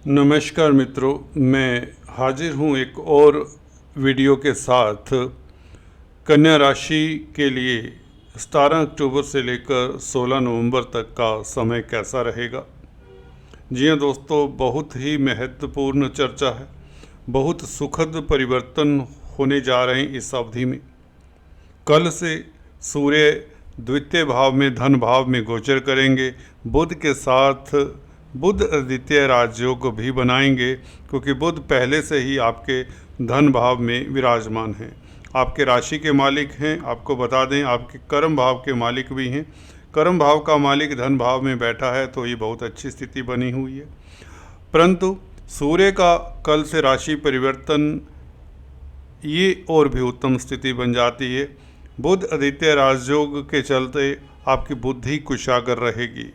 नमस्कार मित्रों, मैं हाजिर हूँ एक और वीडियो के साथ। कन्या राशि के लिए 17 अक्टूबर से लेकर 16 नवंबर तक का समय कैसा रहेगा। जी हाँ दोस्तों, बहुत ही महत्वपूर्ण चर्चा है। बहुत सुखद परिवर्तन होने जा रहे हैं इस अवधि में। कल से सूर्य द्वितीय भाव में धन भाव में गोचर करेंगे। बुध के साथ बुध आदित्य राजयोग भी बनाएंगे, क्योंकि बुध पहले से ही आपके धन भाव में विराजमान हैं। आपके राशि के मालिक हैं। आपको बता दें, आपके कर्म भाव के मालिक भी हैं। कर्म भाव का मालिक धन भाव में बैठा है, तो ये बहुत अच्छी स्थिति बनी हुई है। परंतु सूर्य का कल से राशि परिवर्तन, ये और भी उत्तम स्थिति बन जाती है। बुध आदित्य राजयोग के चलते आपकी बुद्धि कुशागर रहेगी।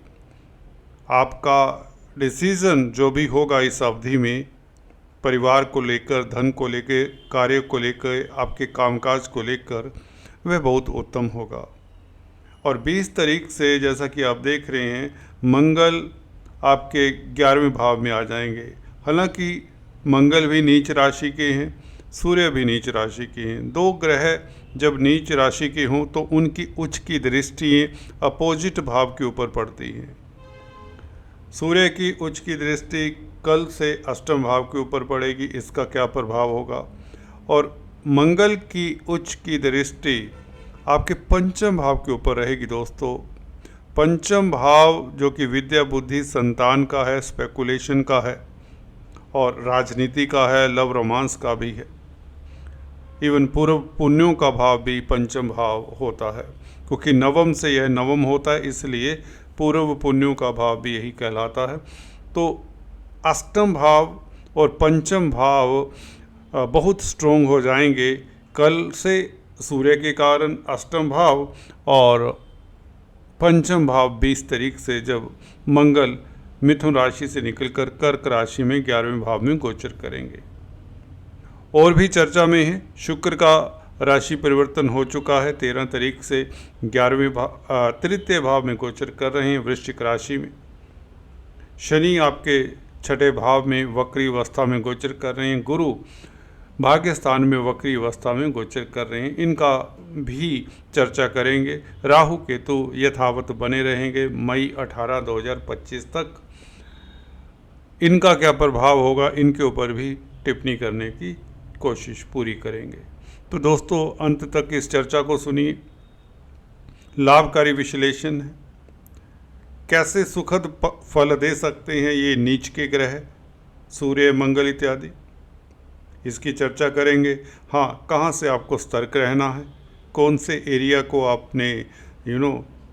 आपका डिसीज़न जो भी होगा इस अवधि में, परिवार को लेकर, धन को लेकर, कार्य को लेकर, आपके कामकाज को लेकर, वह बहुत उत्तम होगा। और 20 तारीख से जैसा कि आप देख रहे हैं, मंगल आपके 11वें भाव में आ जाएंगे। हालांकि मंगल भी नीच राशि के हैं, सूर्य भी नीच राशि के हैं। दो ग्रह जब नीच राशि के हों तो उनकी उच्च की दृष्टियाँ अपोजिट भाव के ऊपर पड़ती हैं। सूर्य की उच्च की दृष्टि कल से अष्टम भाव के ऊपर पड़ेगी, इसका क्या प्रभाव होगा। और मंगल की उच्च की दृष्टि आपके पंचम भाव के ऊपर रहेगी दोस्तों। पंचम भाव जो कि विद्या बुद्धि संतान का है, स्पेकुलेशन का है और राजनीति का है, लव रोमांस का भी है। इवन पूर्व पुण्यों का भाव भी पंचम भाव होता है, क्योंकि नवम से यह नवम होता है, इसलिए पूर्व पुण्यों का भाव भी यही कहलाता है। तो अष्टम भाव और पंचम भाव बहुत स्ट्रोंग हो जाएंगे कल से सूर्य के कारण। अष्टम भाव और पंचम भाव 20 तारीख से, जब मंगल मिथुन राशि से निकलकर कर्क राशि में 11वें भाव में गोचर करेंगे। और भी चर्चा में है, शुक्र का राशि परिवर्तन हो चुका है। 13 तारीख से 11वें तृतीय भाव में गोचर कर रहे हैं, वृश्चिक राशि में। शनि आपके छठे भाव में वक्री अवस्था में गोचर कर रहे हैं। गुरु भाग्य स्थान में वक्री अवस्था में गोचर कर रहे हैं, इनका भी चर्चा करेंगे। राहु केतु यथावत बने रहेंगे मई 18, 2025 तक। इनका क्या प्रभाव होगा, इनके ऊपर भी टिप्पणी करने की कोशिश पूरी करेंगे। तो दोस्तों, अंत तक इस चर्चा को सुनिए। लाभकारी विश्लेषण है, कैसे सुखद फल दे सकते हैं ये नीच के ग्रह सूर्य मंगल इत्यादि, इसकी चर्चा करेंगे। हाँ, कहाँ से आपको सतर्क रहना है, कौन से एरिया को आपने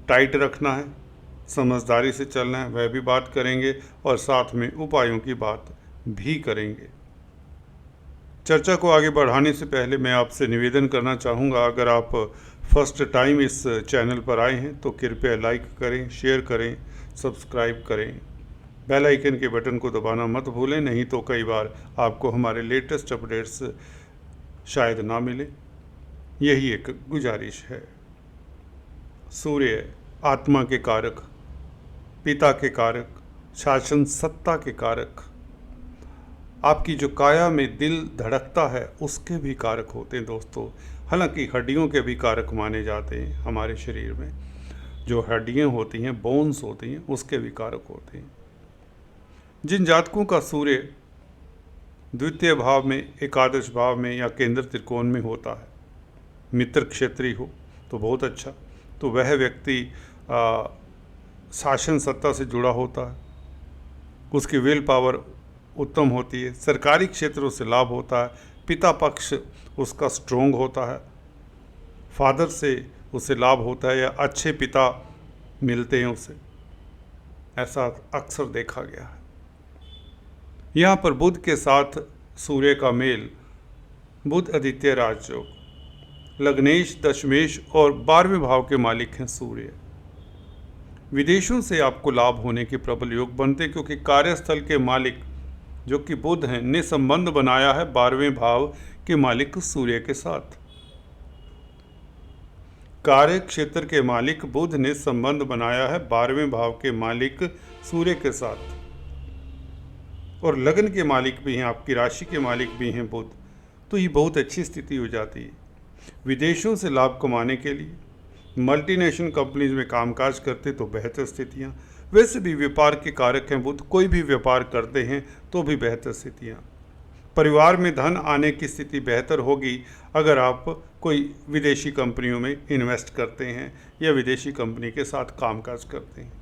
टाइट रखना है, समझदारी से चलना है, वह भी बात करेंगे। और साथ में उपायों की बात भी करेंगे। चर्चा को आगे बढ़ाने से पहले मैं आपसे निवेदन करना चाहूँगा, अगर आप फर्स्ट टाइम इस चैनल पर आए हैं तो कृपया लाइक करें, शेयर करें, सब्सक्राइब करें। बेल आइकन के बटन को दबाना मत भूलें, नहीं तो कई बार आपको हमारे लेटेस्ट अपडेट्स शायद ना मिले। यही एक गुजारिश है। सूर्य आत्मा के कारक, पिता के कारक, शासन सत्ता के कारक, आपकी जो काया में दिल धड़कता है उसके भी कारक होते हैं दोस्तों। हालांकि हड्डियों के भी कारक माने जाते हैं। हमारे शरीर में जो हड्डियां होती हैं, बोन्स होती हैं, उसके भी कारक होते हैं। जिन जातकों का सूर्य द्वितीय भाव में, एकादश भाव में या केंद्र त्रिकोण में होता है, मित्र क्षेत्रीय हो तो बहुत अच्छा, तो वह व्यक्ति शासन सत्ता से जुड़ा होता है, उसकी विल पावर उत्तम होती है, सरकारी क्षेत्रों से लाभ होता है, पिता पक्ष उसका स्ट्रोंग होता है, फादर से उसे लाभ होता है या अच्छे पिता मिलते हैं उसे, ऐसा अक्सर देखा गया है। यहाँ पर बुध के साथ सूर्य का मेल, बुध आदित्य राजयोग, लग्नेश, दशमेश और 12वें भाव के मालिक हैं सूर्य। विदेशों से आपको लाभ होने के प्रबल योग बनते, क्योंकि कार्यस्थल के मालिक जो कि बुध हैं ने संबंध बनाया है 12वें भाव के मालिक सूर्य के साथ। कार्य क्षेत्र के मालिक बुध ने संबंध बनाया है 12वें भाव के मालिक सूर्य के साथ। और लगन के मालिक भी हैं, आपकी राशि के मालिक भी हैं बुध, तो ये बहुत अच्छी स्थिति हो जाती है। विदेशों से लाभ कमाने के लिए मल्टीनेशनल कंपनीज में कामकाज करते तो बेहतर स्थितियाँ। वैसे भी व्यापार के कारक हैं बुध, कोई भी व्यापार करते हैं तो भी बेहतर स्थितियाँ। परिवार में धन आने की स्थिति बेहतर होगी अगर आप कोई विदेशी कंपनियों में इन्वेस्ट करते हैं या विदेशी कंपनी के साथ कामकाज करते हैं।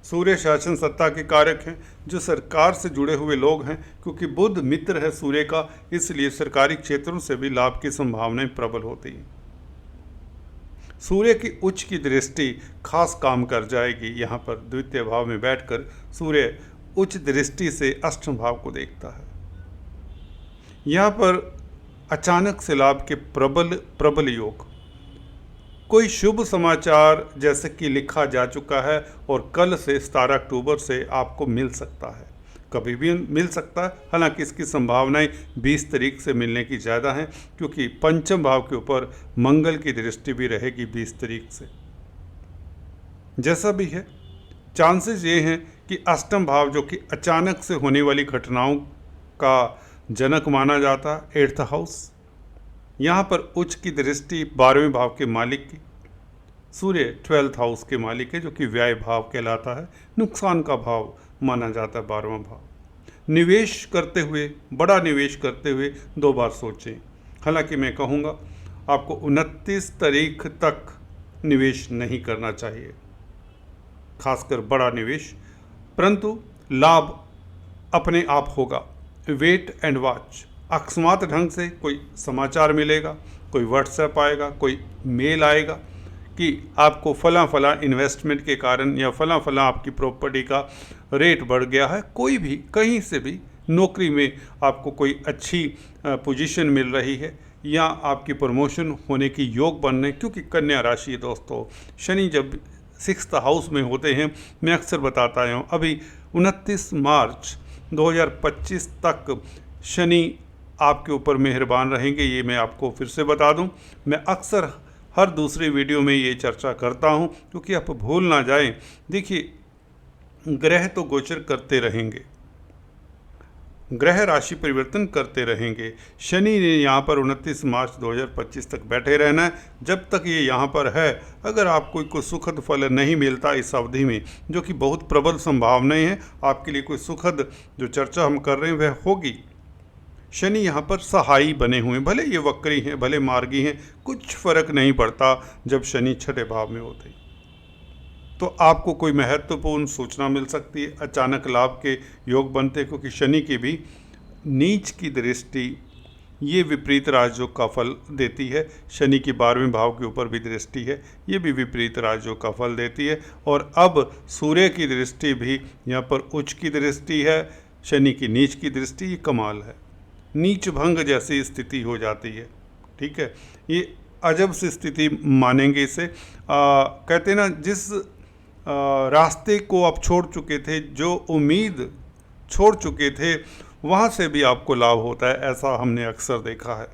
सूर्य शासन सत्ता के कारक हैं, जो सरकार से जुड़े हुए लोग हैं, क्योंकि बुध मित्र है सूर्य का, इसलिए सरकारी क्षेत्रों से भी लाभ की संभावनाएं प्रबल होती हैं। सूर्य की उच्च की दृष्टि खास काम कर जाएगी। यहाँ पर द्वितीय भाव में बैठकर सूर्य उच्च दृष्टि से अष्टम भाव को देखता है। यहाँ पर अचानक से लाभ के प्रबल योग, कोई शुभ समाचार जैसे कि लिखा जा चुका है और कल से 17 अक्टूबर से आपको मिल सकता है, कभी भी मिल सकता है। हालांकि इसकी संभावनाएं 20 तारीख से मिलने की ज़्यादा हैं, क्योंकि पंचम भाव के ऊपर मंगल की दृष्टि भी रहेगी 20 तारीख से। जैसा भी है, चांसेस ये हैं कि अष्टम भाव, जो कि अचानक से होने वाली घटनाओं का जनक माना जाता है, 8th हाउस, यहाँ पर उच्च की दृष्टि 12वें भाव के मालिक की, सूर्य 12th हाउस के मालिक है, जो कि व्यय भाव कहलाता है, नुकसान का भाव माना जाता है 12वां भाव। निवेश करते हुए, बड़ा निवेश करते हुए 2 बार सोचें। हालांकि मैं कहूँगा आपको 29 तारीख तक निवेश नहीं करना चाहिए, खासकर बड़ा निवेश, परंतु लाभ अपने आप होगा। वेट एंड वॉच, अकस्मात ढंग से कोई समाचार मिलेगा, कोई व्हाट्सएप आएगा, कोई मेल आएगा कि आपको फला इन्वेस्टमेंट के कारण या फला आपकी प्रॉपर्टी का रेट बढ़ गया है, कोई भी कहीं से भी नौकरी में आपको कोई अच्छी पोजीशन मिल रही है या आपकी प्रमोशन होने की योग बन रहे, क्योंकि कन्या राशि दोस्तों, शनि जब 6th हाउस में होते हैं, मैं अक्सर बताता हूँ, अभी 29 मार्च 2025 तक शनि आपके ऊपर मेहरबान रहेंगे। ये मैं आपको फिर से बता दूं, मैं अक्सर हर दूसरी वीडियो में ये चर्चा करता हूं, क्योंकि आप भूल ना जाएं। देखिए, ग्रह तो गोचर करते रहेंगे, ग्रह राशि परिवर्तन करते रहेंगे। शनि ने यहाँ पर 29 मार्च 2025 तक बैठे रहना है। जब तक ये यहाँ पर है, अगर आपको कोई सुखद फल नहीं मिलता इस अवधि में, जो कि बहुत प्रबल संभावनाएं हैं आपके लिए, कोई सुखद जो चर्चा हम कर रहे हैं वह होगी। शनि यहाँ पर सहाई बने हुए, भले ये वक्री हैं, भले मार्गी हैं, कुछ फर्क नहीं पड़ता जब शनि 6ठे भाव में होते। तो आपको कोई महत्वपूर्ण सूचना मिल सकती है, अचानक लाभ के योग बनते, क्योंकि शनि की भी नीच की दृष्टि ये विपरीत राजयोग का फल देती है। शनि की 12वें भाव के ऊपर भी दृष्टि है, ये भी विपरीत राजयोग का फल देती है। और अब सूर्य की दृष्टि भी यहाँ पर उच्च की दृष्टि है, शनि की नीच की दृष्टि, ये कमाल है, नीच भंग जैसी स्थिति हो जाती है। ठीक है, ये अजब सी स्थिति मानेंगे इसे। कहते हैं ना, जिस रास्ते को आप छोड़ चुके थे, जो उम्मीद छोड़ चुके थे, वहाँ से भी आपको लाभ होता है, ऐसा हमने अक्सर देखा है।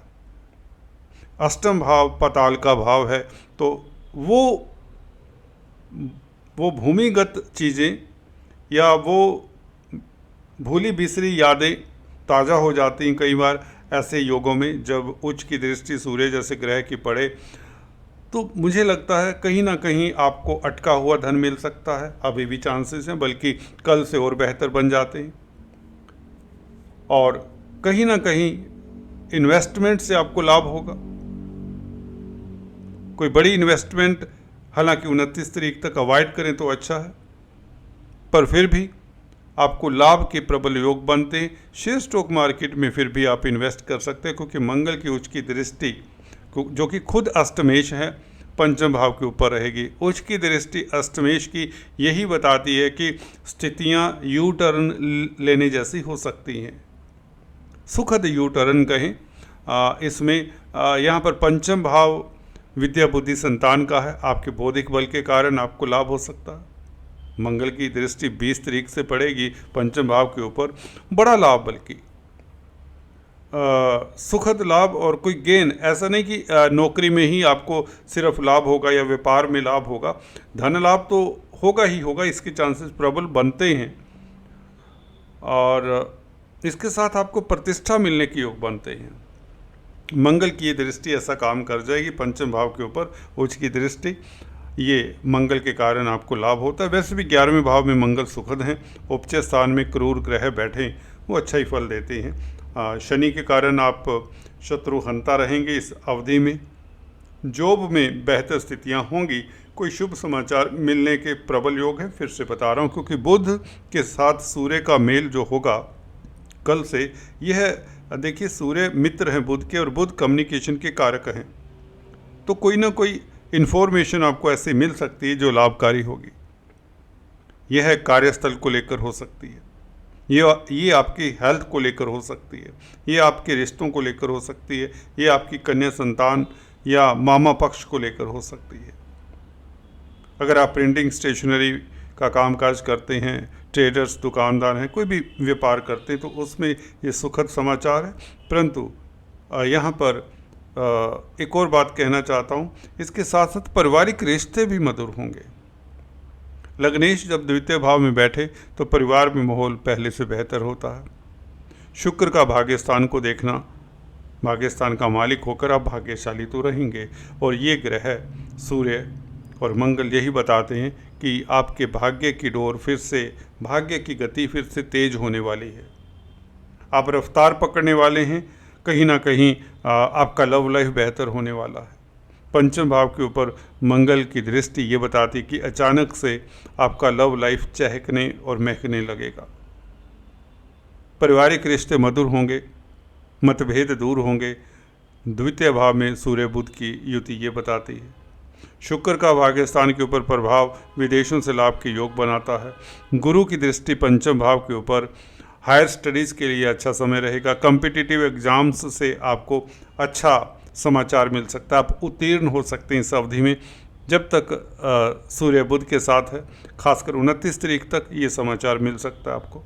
अष्टम भाव पाताल का भाव है, तो वो भूमिगत चीज़ें या वो भूली बिसरी यादें ताज़ा हो जाती हैं कई बार ऐसे योगों में, जब उच्च की दृष्टि सूर्य जैसे ग्रह की पड़े। तो मुझे लगता है कहीं ना कहीं आपको अटका हुआ धन मिल सकता है, अभी भी चांसेस हैं, बल्कि कल से और बेहतर बन जाते हैं। और कहीं ना कहीं इन्वेस्टमेंट से आपको लाभ होगा, कोई बड़ी इन्वेस्टमेंट, हालांकि 29 तारीख तक अवॉइड करें तो अच्छा है, पर फिर भी आपको लाभ के प्रबल योग बनते हैं। शेयर स्टॉक मार्केट में फिर भी आप इन्वेस्ट कर सकते हैं, क्योंकि मंगल की उच्च की दृष्टि, जो कि खुद अष्टमेश है, पंचम भाव के ऊपर रहेगी। उच्च की दृष्टि अष्टमेश की यही बताती है कि स्थितियां यू टर्न लेने जैसी हो सकती हैं, सुखद यू टर्न कहें। इसमें यहाँ पर पंचम भाव विद्या बुद्धि संतान का है, आपके बौद्धिक बल के कारण आपको लाभ हो सकता है। मंगल की दृष्टि 20 तारीख से पड़ेगी पंचम भाव के ऊपर, बड़ा लाभ, बल्कि सुखद लाभ और कोई गेन। ऐसा नहीं कि नौकरी में ही आपको सिर्फ लाभ होगा या व्यापार में लाभ होगा, धन लाभ तो होगा ही होगा, इसके चांसेस प्रबल बनते हैं। और इसके साथ आपको प्रतिष्ठा मिलने के योग बनते हैं। मंगल की ये दृष्टि ऐसा काम कर जाएगी, पंचम भाव के ऊपर उच्च की दृष्टि, ये मंगल के कारण आपको लाभ होता है। वैसे भी 11वें भाव में मंगल सुखद हैं, उपचय स्थान में क्रूर ग्रह बैठे वो अच्छा ही फल देते हैं। शनि के कारण आप शत्रु हंता रहेंगे इस अवधि में। जॉब में बेहतर स्थितियां होंगी, कोई शुभ समाचार मिलने के प्रबल योग है। फिर से बता रहा हूँ, क्योंकि बुध के साथ सूर्य का मेल जो होगा कल से, यह देखिए सूर्य मित्र हैं बुध के, और बुध कम्युनिकेशन के कारक हैं, तो कोई ना कोई इन्फॉर्मेशन आपको ऐसे मिल सकती है जो लाभकारी होगी। यह कार्यस्थल को लेकर हो सकती है, ये आपकी हेल्थ को लेकर हो सकती है, ये आपके रिश्तों को लेकर हो सकती है, ये आपकी कन्या संतान या मामा पक्ष को लेकर हो सकती है। अगर आप प्रिंटिंग स्टेशनरी का कामकाज करते हैं, ट्रेडर्स दुकानदार हैं, कोई भी व्यापार करते हैं, तो उसमें ये सुखद समाचार है। परंतु यहाँ पर एक और बात कहना चाहता हूँ, इसके साथ साथ पारिवारिक रिश्ते भी मधुर होंगे। लग्नेश जब द्वितीय भाव में बैठे तो परिवार में माहौल पहले से बेहतर होता है। शुक्र का भाग्यस्थान को देखना, भाग्यस्थान का मालिक होकर आप भाग्यशाली तो रहेंगे। और ये ग्रह सूर्य और मंगल यही बताते हैं कि आपके भाग्य की डोर फिर से, भाग्य की गति फिर से तेज होने वाली है। आप रफ्तार पकड़ने वाले हैं, कहीं ना कहीं आपका लव लाइफ बेहतर होने वाला है। पंचम भाव के ऊपर मंगल की दृष्टि ये बताती कि अचानक से आपका लव लाइफ चहकने और महकने लगेगा। पारिवारिक रिश्ते मधुर होंगे, मतभेद दूर होंगे। द्वितीय भाव में सूर्य बुध की युति ये बताती है। शुक्र का भाग्यस्थान के ऊपर प्रभाव विदेशों से लाभ के योग बनाता है। गुरु की दृष्टि पंचम भाव के ऊपर, हायर स्टडीज़ के लिए अच्छा समय रहेगा। कॉम्पिटिटिव एग्जाम्स से आपको अच्छा समाचार मिल सकता है, आप उत्तीर्ण हो सकते हैं इस अवधि में, जब तक सूर्य बुध के साथ है। खासकर 29 तारीख तक ये समाचार मिल सकता है आपको।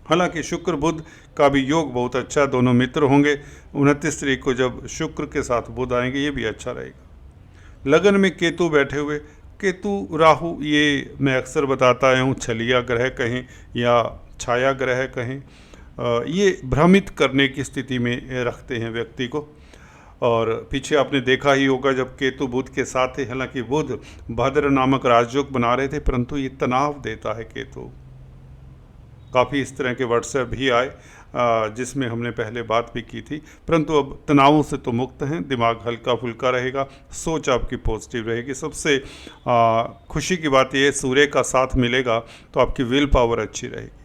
हालांकि शुक्र बुध का भी योग बहुत अच्छा, दोनों मित्र होंगे। 29 तारीख को जब शुक्र के साथ बुध आएंगे, ये भी अच्छा रहेगा। लगन में केतु बैठे हुए, केतु राहु ये मैं अक्सर बताता आया हूँ, छलिया ग्रह कहें या छाया ग्रह कहें, ये भ्रमित करने की स्थिति में रखते हैं व्यक्ति को। और पीछे आपने देखा ही होगा जब केतु बुध के साथ थे, हालांकि बुध भद्र नामक राजयोग बना रहे थे, परंतु ये तनाव देता है केतु। काफ़ी इस तरह के व्हाट्सएप भी आए जिसमें हमने पहले बात भी की थी, परंतु अब तनावों से तो मुक्त हैं, दिमाग हल्का फुल्का रहेगा, सोच आपकी पॉजिटिव रहेगी। सबसे खुशी की बात यह है, सूर्य का साथ मिलेगा तो आपकी विल पावर अच्छी रहेगी।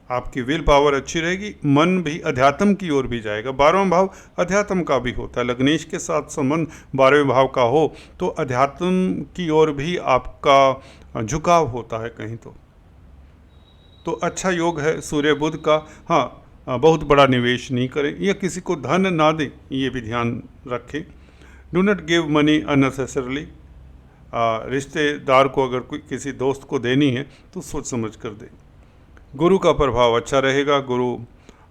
आपकी विल पावर अच्छी रहेगी, मन भी अध्यात्म की ओर भी जाएगा। 12वां भाव अध्यात्म का भी होता है। लग्नेश के साथ संबंध 12वें भाव का हो तो अध्यात्म की ओर भी आपका झुकाव होता है कहीं तो अच्छा योग है सूर्य बुध का। हाँ, बहुत बड़ा निवेश नहीं करें या किसी को धन ना दें, ये भी ध्यान रखें। Do not give money unnecessarily. रिश्तेदार को अगर कोई किसी दोस्त को देनी है तो सोच समझ कर दें। गुरु का प्रभाव अच्छा रहेगा, गुरु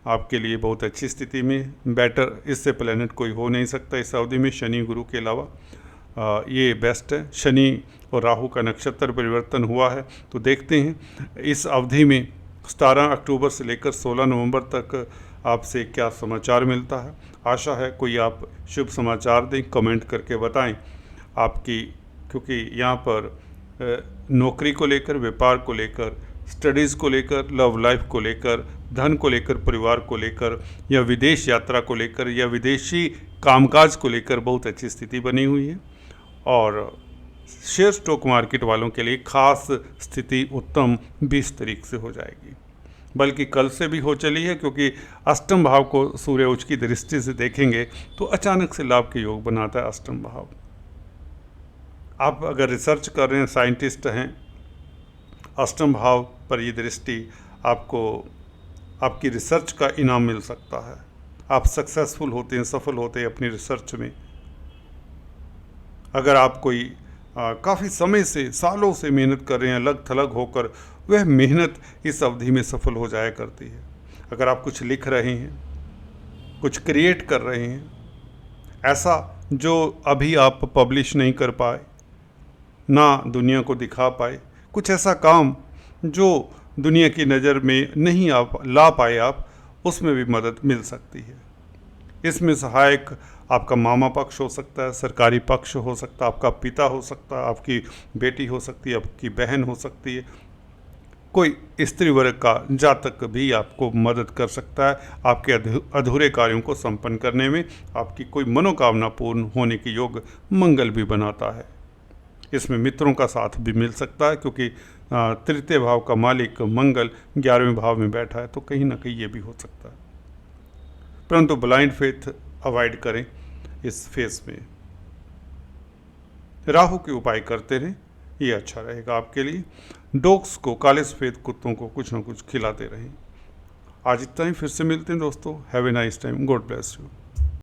आपके लिए बहुत अच्छी स्थिति में, बेटर इससे प्लेनेट कोई हो नहीं सकता इस अवधि में, शनि गुरु के अलावा ये बेस्ट है। शनि और राहु का नक्षत्र परिवर्तन हुआ है, तो देखते हैं इस अवधि में 17 अक्टूबर से लेकर 16 नवंबर तक आपसे क्या समाचार मिलता है। आशा है कोई आप शुभ समाचार दें, कमेंट करके बताएं आपकी, क्योंकि यहाँ पर नौकरी को लेकर, व्यापार को लेकर, स्टडीज़ को लेकर, लव लाइफ को लेकर, धन को लेकर, परिवार को लेकर, या विदेश यात्रा को लेकर, या विदेशी कामकाज को लेकर बहुत अच्छी स्थिति बनी हुई है। और शेयर स्टॉक मार्केट वालों के लिए खास स्थिति उत्तम 20 तारीख से हो जाएगी, बल्कि कल से भी हो चली है, क्योंकि अष्टम भाव को सूर्य उच्च की दृष्टि से देखेंगे तो अचानक से लाभ के योग बनाता है अष्टम भाव। आप अगर रिसर्च कर रहे हैं, साइंटिस्ट हैं, अष्टम भाव पर ये दृष्टि आपको आपकी रिसर्च का इनाम मिल सकता है। आप सक्सेसफुल होते हैं, सफल होते हैं अपनी रिसर्च में। अगर आप कोई काफ़ी समय से, सालों से मेहनत कर रहे हैं अलग थलग होकर, वह मेहनत इस अवधि में सफल हो जाया करती है। अगर आप कुछ लिख रहे हैं, कुछ क्रिएट कर रहे हैं, ऐसा जो अभी आप पब्लिश नहीं कर पाए, ना दुनिया को दिखा पाए, कुछ ऐसा काम जो दुनिया की नज़र में नहीं ला पाए आप, उसमें भी मदद मिल सकती है। इसमें सहायक आपका मामा पक्ष हो सकता है, सरकारी पक्ष हो सकता है, आपका पिता हो सकता है, आपकी बेटी हो सकती है, आपकी बहन हो सकती है, कोई स्त्री वर्ग का जातक भी आपको मदद कर सकता है आपके अधूरे कार्यों को संपन्न करने में। आपकी कोई मनोकामना पूर्ण होने के योग मंगल भी बनाता है। इसमें मित्रों का साथ भी मिल सकता है, क्योंकि तृतीय भाव का मालिक मंगल 11वें भाव में बैठा है, तो कहीं ना कहीं ये भी हो सकता है। परंतु ब्लाइंड फेथ अवॉइड करें इस फेस में। राहु के उपाय करते रहें, ये अच्छा रहेगा आपके लिए। डॉग्स को, काले सफ़ेद कुत्तों को कुछ ना कुछ खिलाते रहें। आज इतना ही, फिर से मिलते हैं दोस्तों। Have a nice time, God bless you.